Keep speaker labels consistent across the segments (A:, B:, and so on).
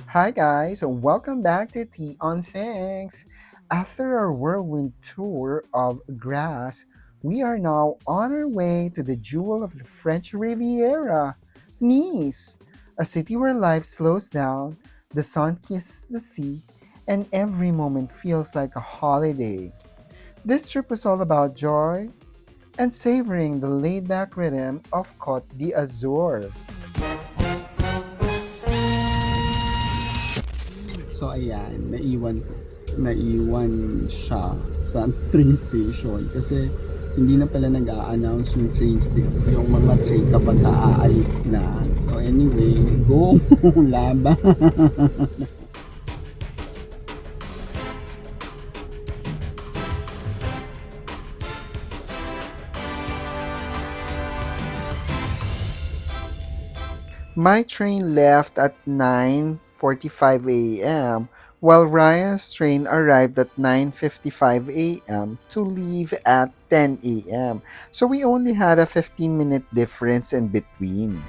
A: Hi guys, and welcome back to Tea on Things. After our whirlwind tour of GRASSE, we are now on our way to the jewel of the French Riviera, Nice, a city where life slows down, the sun kisses the sea, and every moment feels like a holiday. This trip was all about joy and savoring the laid-back rhythm of Côte d'Azur.
B: So ayan, naiwan siya sa train station kasi hindi na pala nag-a-announce yung yung mga train kapag aalis na. So anyway, go laban.
A: My train left at 9:45 a.m., while Ryan's train arrived at 9:55 a.m. to leave at 10 a.m. So we only had a 15-minute difference in between.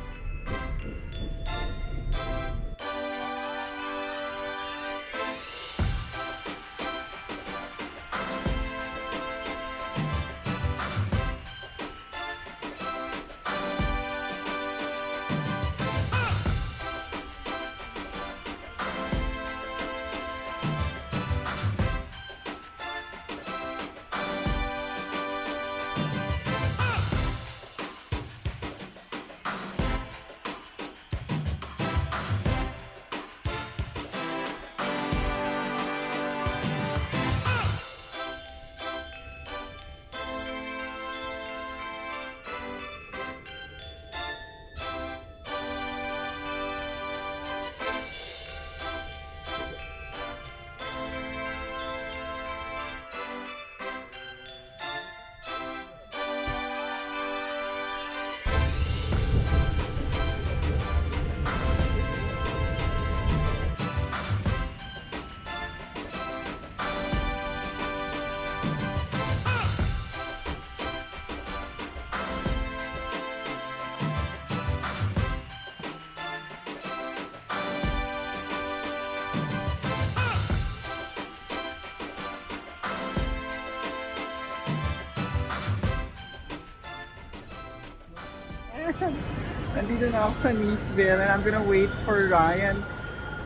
A: Nandito na ako sa Niceville and I'm gonna wait for Ryan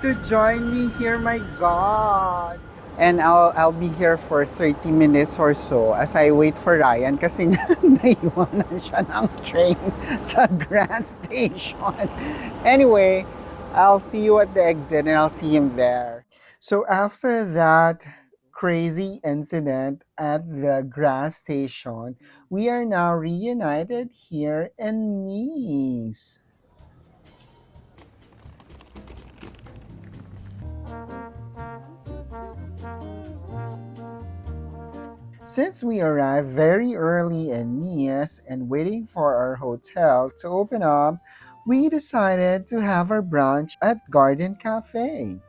A: to join me here, my God! And I'll be here for 30 minutes or so as I wait for Ryan kasi nga naiwanan siya ng train sa Grand Station. Anyway, I'll see you at the exit and I'll see him there. So after that crazy incident at the Grass Station, we are now reunited here in Nice. Since we arrived very early in Nice and waiting for our hotel to open up, we decided to have our brunch at Garden Cafe,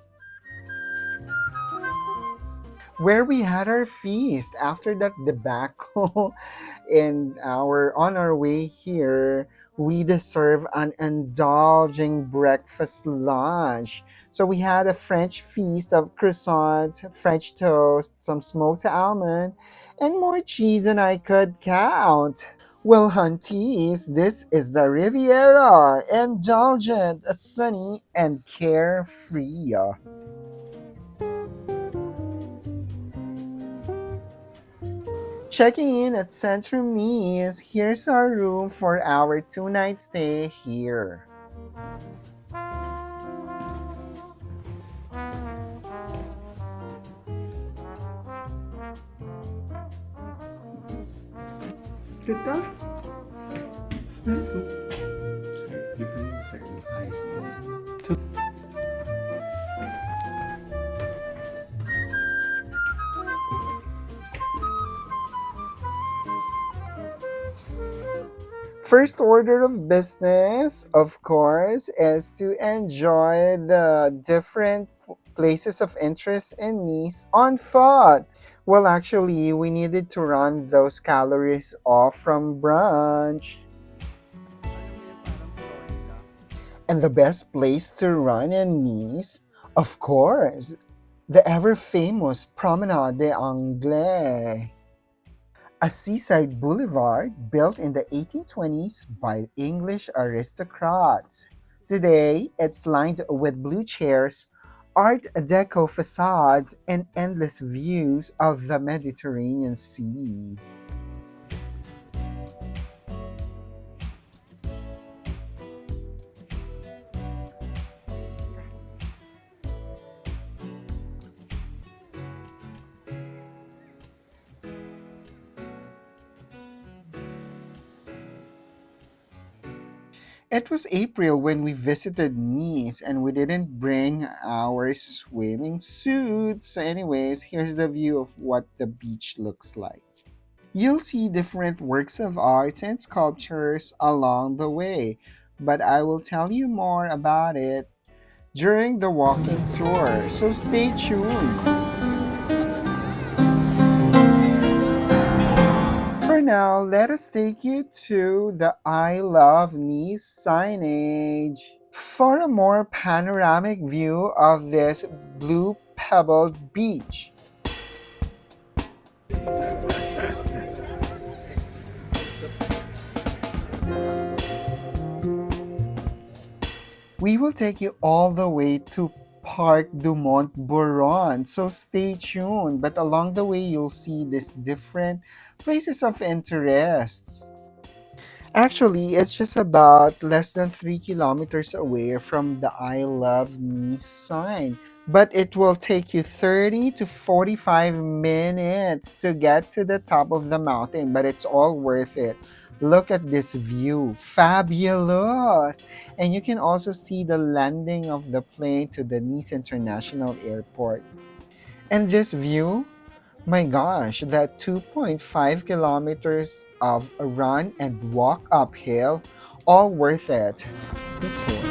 A: where we had our feast after that debacle. And on our way here, we deserve an indulging breakfast lunch. So we had a French feast of croissant, French toast, some smoked almond, and more cheese than I could count. Well, hunties, this is the Riviera, indulgent, sunny, and carefree. Checking in at Centrum Nice, here's our room for our 2-night stay here. Kita? It's nice.
B: You can affect with ice.
A: First order of business, of course, is to enjoy the different places of interest in Nice on foot. Well, actually, we needed to run those calories off from brunch. And the best place to run in Nice? Of course, the ever famous Promenade des Anglais, a seaside boulevard built in the 1820s by English aristocrats. Today, it's lined with blue chairs, Art Deco facades, and endless views of the Mediterranean Sea. It was April when we visited Nice and we didn't bring our swimming suits. So anyways, here's the view of what the beach looks like. You'll see different works of art and sculptures along the way, but I will tell you more about it during the walking tour. So stay tuned. For now, let us take you to the I Love Nice signage. For a more panoramic view of this blue pebbled beach, we will take you all the way to Parc du Mont Boron. So stay tuned. But along the way, you'll see these different places of interest. Actually, it's just about less than 3 kilometers away from the I Love Me sign. But it will take you 30 to 45 minutes to get to the top of the mountain, but it's all worth it. Look at this view. Fabulous! And you can also see the landing of the plane to the Nice International Airport. And this view, my gosh, that 2.5 kilometers of a run and walk uphill, all worth it. Stay put.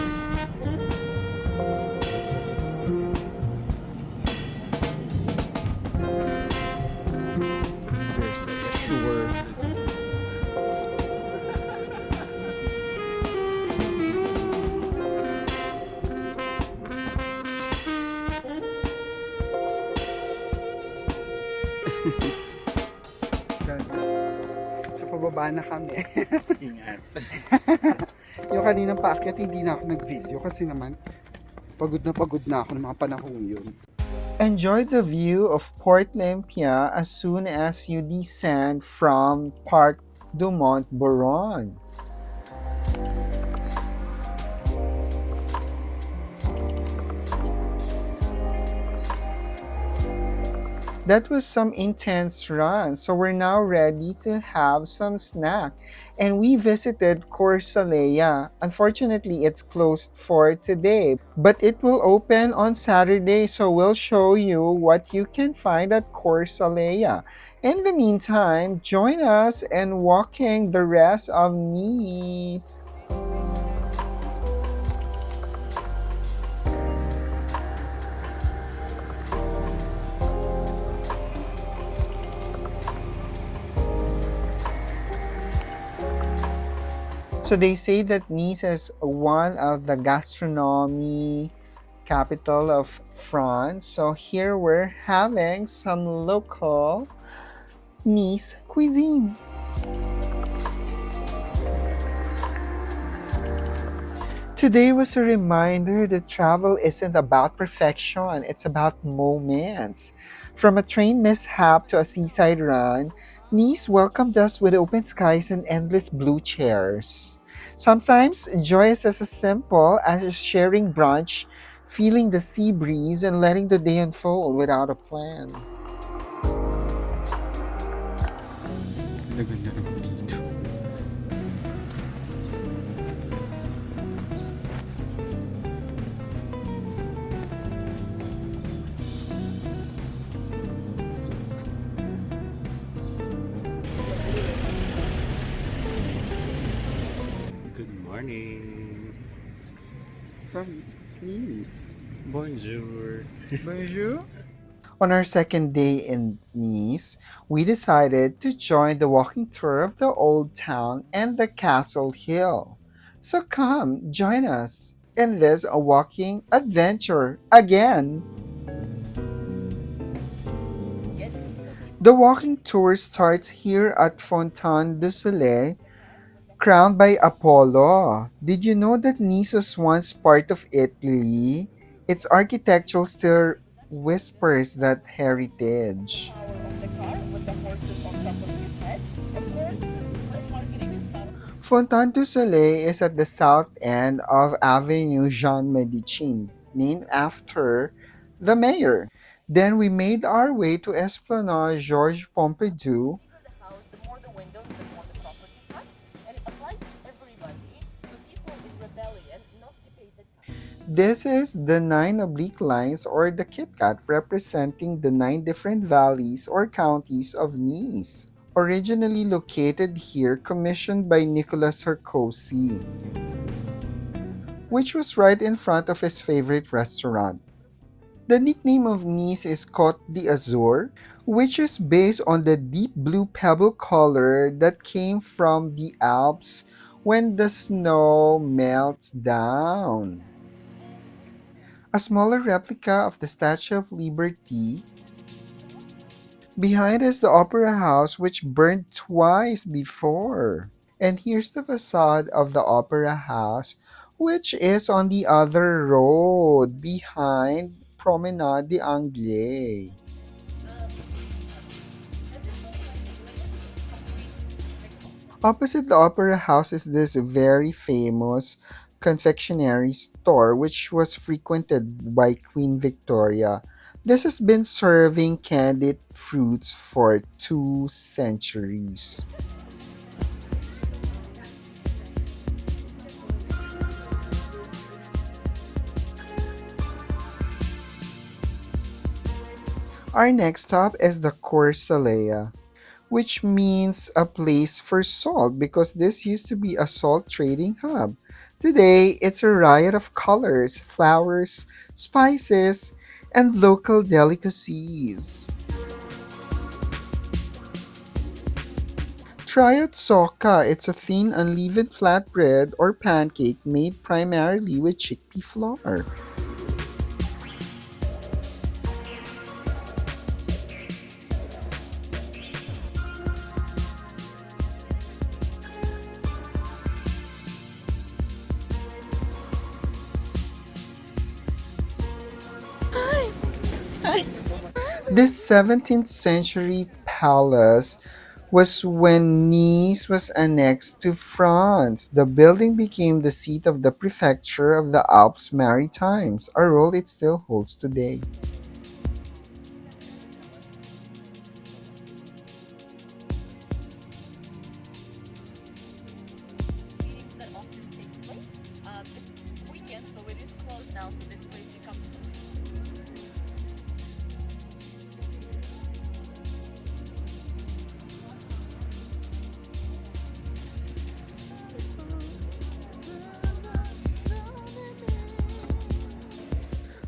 A: So, pababa na kami.
B: Ingat.
A: Yung kaninang paakyat, hindi na ako nag-video kasi naman pagod na ako ng mga panahong yun. Enjoy the view of Port Olympia as soon as you descend from Parc du Mont Boron. That was some intense run, so we're now ready to have some snack. And we visited Cours Saleya. Unfortunately, it's closed for today, but it will open on Saturday, so we'll show you what you can find at Cours Saleya. In the meantime, join us in walking the rest of Nice. So they say that Nice is one of the gastronomy capital of France. So here we're having some local Nice cuisine. Today was a reminder that travel isn't about perfection, it's about moments. From a train mishap to a seaside run, Nice welcomed us with open skies and endless blue chairs. Sometimes joy is as simple as sharing brunch, feeling the sea breeze, and letting the day unfold without a plan.
B: Ganda naman dito. Good morning.
A: From Nice.
B: Bonjour.
A: Bonjour. On our second day in Nice, we decided to join the walking tour of the old town and the castle hill. So come, join us. in this a walking adventure again. The walking tour starts here at Fontaine du Soleil, crowned by Apollo. Did you know that Nice was once part of Italy? Its architecture still whispers that heritage. Fontaine du Soleil is at the south end of Avenue Jean Medicine, named after the mayor. Then we made our way to Esplanade Georges Pompidou. This is the nine oblique lines or the Kit Kat representing the nine different valleys or counties of Nice. Originally located here, commissioned by Nicolas Sarkozy, which was right in front of his favorite restaurant. The nickname of Nice is Côte d'Azur, which is based on the deep blue pebble color that came from the Alps when the snow melts down. A smaller replica of the Statue of Liberty. Behind is the Opera House, which burned twice before. And here's the facade of the Opera House, which is on the other road behind Promenade de Anglais. Opposite the Opera House is this very famous confectionery store which was frequented by Queen Victoria. This has been serving candied fruits for 2 centuries. Our next stop is the Cours Saleya, which means a place for salt because this used to be a salt trading hub. Today, it's a riot of colors, flowers, spices, and local delicacies. Try out Socca. It's a thin, unleavened flatbread or pancake made primarily with chickpea flour. This 17th century palace was when Nice was annexed to France. The building became the seat of the prefecture of the Alps Maritimes, a role it still holds today.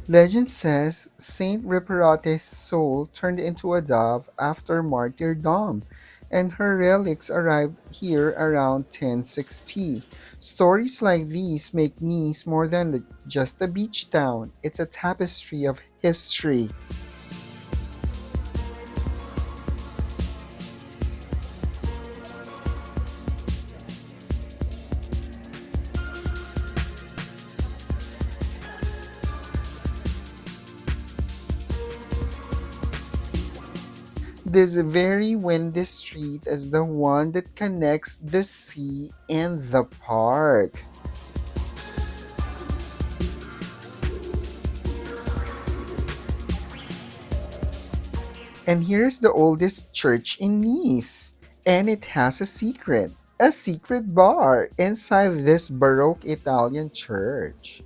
A: Legend says Saint Riperate's soul turned into a dove after martyrdom, and her relics arrived here around 1060. Stories like these make Nice more than just a beach town, it's a tapestry of history. This very windy street is the one that connects the sea and the park. And here's the oldest church in Nice. And it has a secret. A secret bar inside this Baroque Italian church.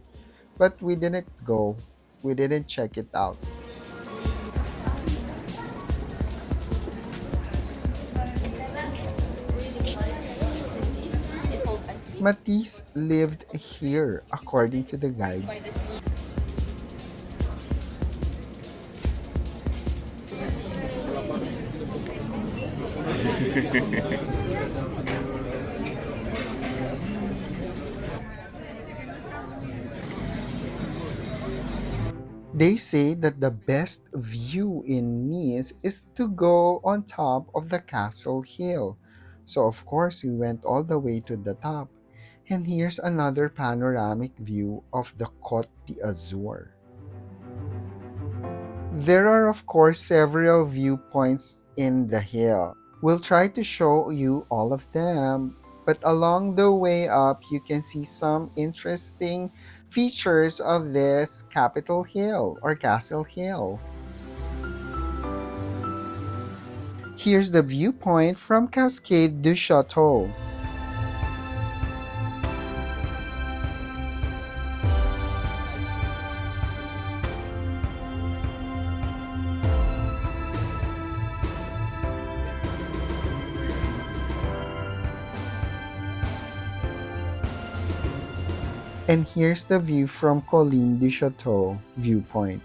A: But we didn't go. We didn't check it out. Matisse lived here, according to the guide. They say that the best view in Nice is to go on top of the castle hill. So of course we went all the way to the top. And here's another panoramic view of the Côte d'Azur. There are of course several viewpoints in the hill. We'll try to show you all of them, but along the way up you can see some interesting features of this Capitol Hill or Castle Hill. Here's the viewpoint from Cascade du Château. And here's the view from Colline du Château viewpoint.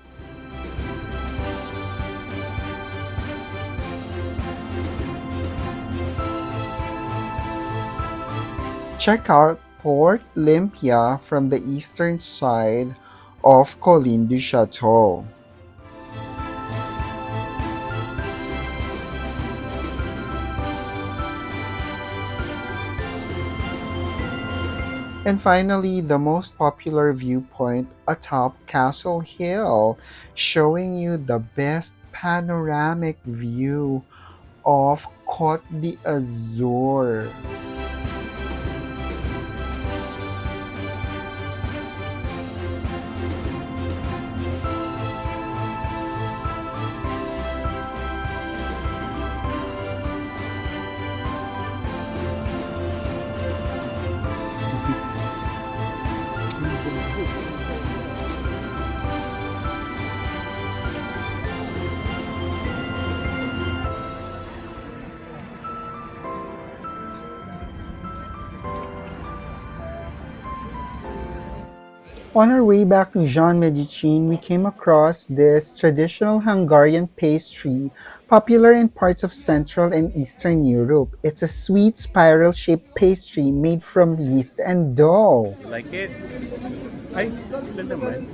A: Check out Port Olympia from the eastern side of Colline du Château. And finally, the most popular viewpoint atop Castle Hill, showing you the best panoramic view of Côte d'Azur. On our way back to Jean Medicine, we came across this traditional Hungarian pastry popular in parts of Central and Eastern Europe. It's a sweet spiral-shaped pastry made from yeast and dough.
C: You like it? Ay, ganda naman.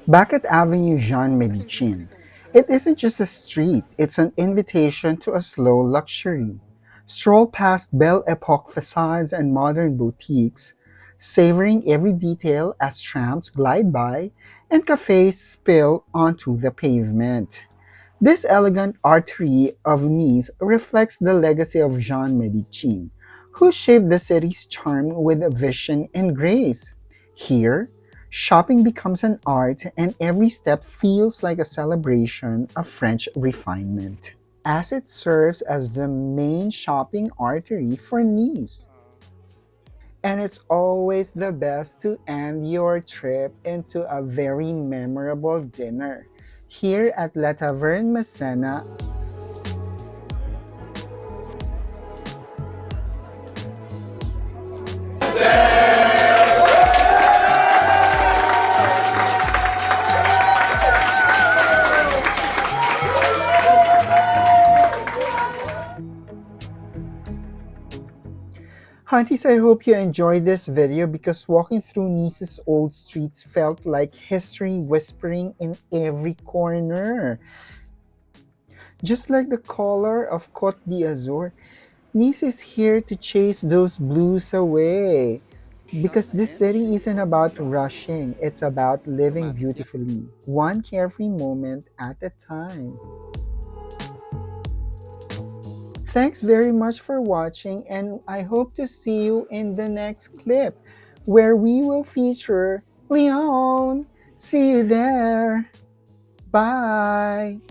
A: Back at Avenue Jean Medicine, it isn't just a street, it's an invitation to a slow luxury. Stroll past Belle Epoque facades and modern boutiques, savoring every detail as trams glide by and cafes spill onto the pavement. This elegant artery of Nice reflects the legacy of Jean Medicine, who shaped the city's charm with vision and grace. Here, shopping becomes an art and every step feels like a celebration of French refinement, as it serves as the main shopping artery for Nice. And it's always the best to end your trip into a very memorable dinner. Here at La Taverne Massena, Hunties, I hope you enjoyed this video because walking through Nice's old streets felt like history whispering in every corner. Just like the color of Côte d'Azur, Nice is here to chase those blues away. Because this city isn't about rushing, it's about living beautifully, one carefree moment at a time. Thanks very much for watching, and I hope to see you in the next clip where we will feature Lyon. See you there. Bye.